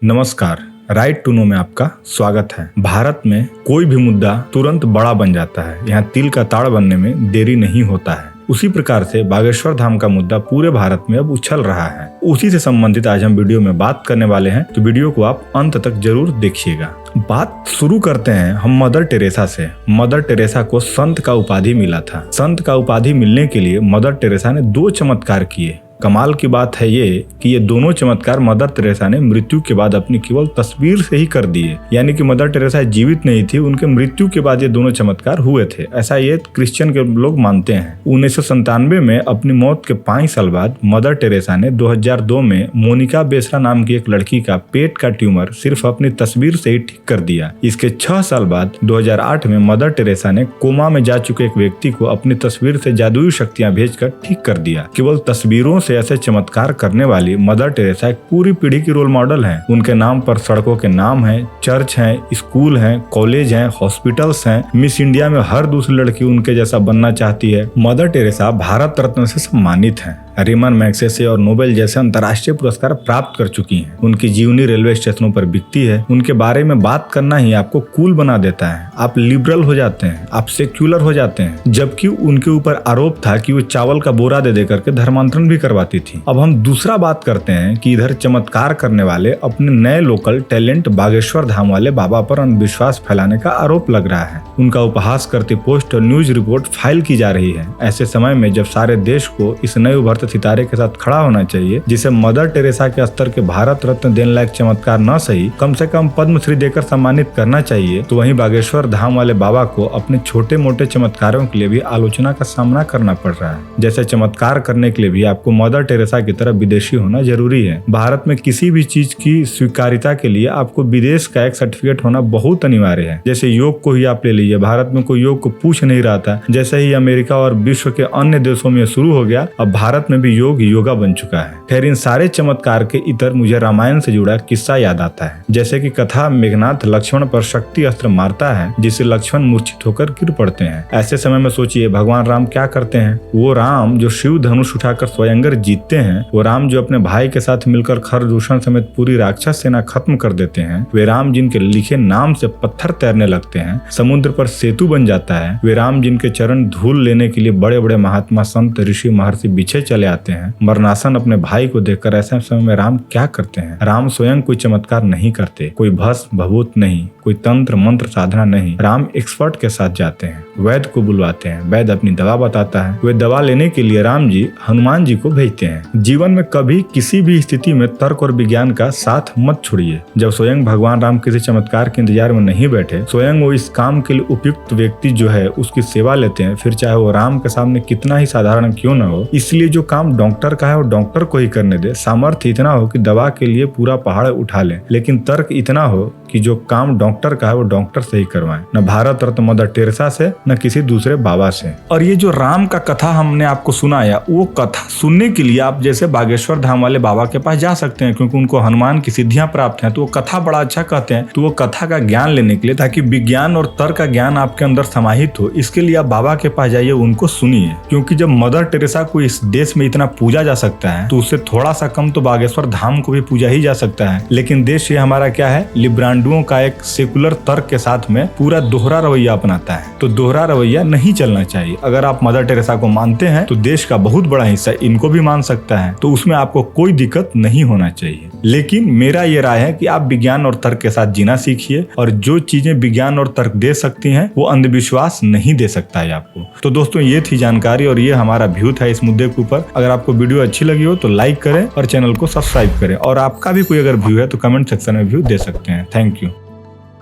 नमस्कार, right to know में आपका स्वागत है। भारत में कोई भी मुद्दा तुरंत बड़ा बन जाता है। यहाँ तिल का ताड़ बनने में देरी नहीं होता है। उसी प्रकार से बागेश्वर धाम का मुद्दा पूरे भारत में अब उछल रहा है। उसी से संबंधित आज हम वीडियो में बात करने वाले हैं, तो वीडियो को आप अंत तक जरूर देखिएगा। बात शुरू करते हैं हम मदर टेरेसा से। मदर टेरेसा को संत का उपाधि मिला था। संत का उपाधि मिलने के लिए मदर टेरेसा ने 2 चमत्कार किए। कमाल की बात है ये कि ये दोनों चमत्कार मदर टेरेसा ने मृत्यु के बाद अपनी केवल तस्वीर से ही कर दिए। यानी कि मदर टेरेसा जीवित नहीं थी, उनके मृत्यु के बाद ये दोनों चमत्कार हुए थे, ऐसा ये क्रिश्चियन के लोग मानते हैं। 1997 में अपनी मौत के 5 साल बाद मदर टेरेसा ने 2002 में मोनिका बेसरा नाम की एक लड़की का पेट का ट्यूमर सिर्फ अपनी तस्वीर से ही ठीक कर दिया। इसके 6 साल बाद 2008 में मदर टेरेसा ने कोमा में जा चुके एक व्यक्ति को अपनी तस्वीर से जादुई शक्तियां भेजकर ठीक कर दिया। केवल तस्वीरों से ऐसे चमत्कार करने वाली मदर टेरेसा एक पूरी पीढ़ी की रोल मॉडल हैं। उनके नाम पर सड़कों के नाम हैं, चर्च हैं, स्कूल हैं, कॉलेज हैं, हॉस्पिटल्स हैं। मिस इंडिया में हर दूसरी लड़की उनके जैसा बनना चाहती है। मदर टेरेसा भारत रत्न से सम्मानित हैं। रीमन मैग्सेसे और नोबेल जैसे अंतर्राष्ट्रीय पुरस्कार प्राप्त कर चुकी हैं। उनकी जीवनी रेलवे स्टेशनों पर बिकती है। उनके बारे में बात करना ही आपको कूल बना देता है। आप लिबरल हो जाते हैं, आप सेक्युलर हो जाते हैं। जबकि उनके ऊपर आरोप था कि वो चावल का बोरा दे करके धर्मांतरण भी करवाती थी। अब हम दूसरा बात करते हैं कि इधर चमत्कार करने वाले अपने नए लोकल टैलेंट बागेश्वर धाम वाले बाबा पर अंधविश्वास फैलाने का आरोप लग रहा है। उनका उपहास करती पोस्ट और न्यूज रिपोर्ट फाइल की जा रही है। ऐसे समय में जब सारे देश को इस नए उभरते सितारे के साथ खड़ा होना चाहिए, जिसे मदर टेरेसा के स्तर के भारत रत्न देने लायक चमत्कार न सही कम से कम पद्मश्री देकर सम्मानित करना चाहिए, तो वहीं बागेश्वर धाम वाले बाबा को अपने छोटे मोटे चमत्कारों के लिए भी आलोचना का सामना करना पड़ रहा है। जैसे चमत्कार करने के लिए भी आपको मदर टेरेसा की तरह विदेशी होना जरूरी है। भारत में किसी भी चीज की स्वीकार्यता के लिए आपको विदेश का एक सर्टिफिकेट होना बहुत अनिवार्य है। जैसे योग को ही आप ले लीजिए, भारत में कोई योग को पूछ नहीं रहा था। जैसे ही अमेरिका और विश्व के अन्य देशों में शुरू हो गया, अब भारत में भी योग योगा बन चुका है। खैर, इन सारे चमत्कार के इतर मुझे रामायण से जुड़ा किस्सा याद आता है। जैसे कि कथा मेघनाथ लक्ष्मण पर शक्ति अस्त्र मारता है, जिससे लक्ष्मण मूर्छित होकर गिर पड़ते हैं। ऐसे समय में सोचिए भगवान राम क्या करते हैं। वो राम जो शिव धनुष उठाकर स्वयंवर जीतते हैं, वो राम जो अपने भाई के साथ मिलकर खरदूषण समेत पूरी राक्षस सेना खत्म कर देते हैं, वे राम जिनके लिखे नाम से पत्थर तैरने लगते हैं, समुद्र पर सेतु बन जाता है, वे राम जिनके चरण धूल लेने के लिए बड़े बड़े महात्मा संत ऋषि महर्षि पीछे चले आते हैं। मरनासन अपने भाई को देखकर ऐसे समय में राम क्या करते हैं। राम स्वयं कोई चमत्कार नहीं करते, कोई भस्म भभूत नहीं, कोई तंत्र मंत्र साधना नहीं। राम एक्सपर्ट के साथ जाते हैं, वैद्य को बुलवाते हैं, वैद्य अपनी दवा बताता है। वे दवा लेने के लिए राम जी हनुमान जी को भेजते हैं। जीवन में कभी किसी भी स्थिति में तर्क और विज्ञान का साथ मत छोड़िए। जब स्वयं भगवान राम किसी चमत्कार के इंतजार में नहीं बैठे, स्वयं वो इस काम के लिए उपयुक्त व्यक्ति जो है उसकी सेवा लेते हैं, फिर चाहे वो राम के सामने कितना ही साधारण क्यों न हो। इसलिए जो काम डॉक्टर का है वो डॉक्टर को ही करने दे। सामर्थ्य इतना हो कि दवा के लिए पूरा पहाड़ उठा ले, लेकिन तर्क इतना हो कि जो काम डॉक्टर का है वो डॉक्टर से ही करवाएं। न भारत रत्न मदर टेरेसा से, न किसी दूसरे बाबा से। और ये जो राम का कथा हमने आपको सुनाया, वो कथा सुनने के लिए आप जैसे बागेश्वर धाम वाले बाबा के पास जा सकते हैं, क्योंकि उनको हनुमान की सिद्धियां प्राप्त हैं। तो वो कथा बड़ा अच्छा कहते हैं। तो वो कथा का ज्ञान लेने के लिए, ताकि विज्ञान और तर्क का ज्ञान आपके अंदर समाहित हो, इसके लिए आप बाबा के पास जाइए, उनको सुनिए। क्योंकि जब मदर टेरेसा को इस देश में इतना पूजा जा सकता है, तो उससे थोड़ा सा कम तो बागेश्वर धाम को भी पूजा ही जा सकता है। लेकिन देश ये हमारा क्या है, लिब्रांडुओं का एक सेकुलर तर्क के साथ में पूरा दोहरा रवैया अपनाता है। तो दोहरा रवैया नहीं चलना चाहिए। अगर आप मदर टेरेसा को मानते हैं, तो देश का बहुत बड़ा हिस्सा इनको भी मान सकता है, तो उसमें आपको कोई दिक्कत नहीं होना चाहिए। लेकिन मेरा ये राय है कि आप विज्ञान और तर्क के साथ जीना सीखिए, और जो चीजें विज्ञान और तर्क दे सकती हैं, वो अंधविश्वास नहीं दे सकता है आपको। तो दोस्तों, ये थी जानकारी और ये हमारा व्यू था इस मुद्दे के ऊपर। अगर आपको वीडियो अच्छी लगी हो तो लाइक करें और चैनल को सब्सक्राइब करें, और आपका भी कोई अगर व्यू है तो कमेंट सेक्शन में व्यू दे सकते हैं। Thank you.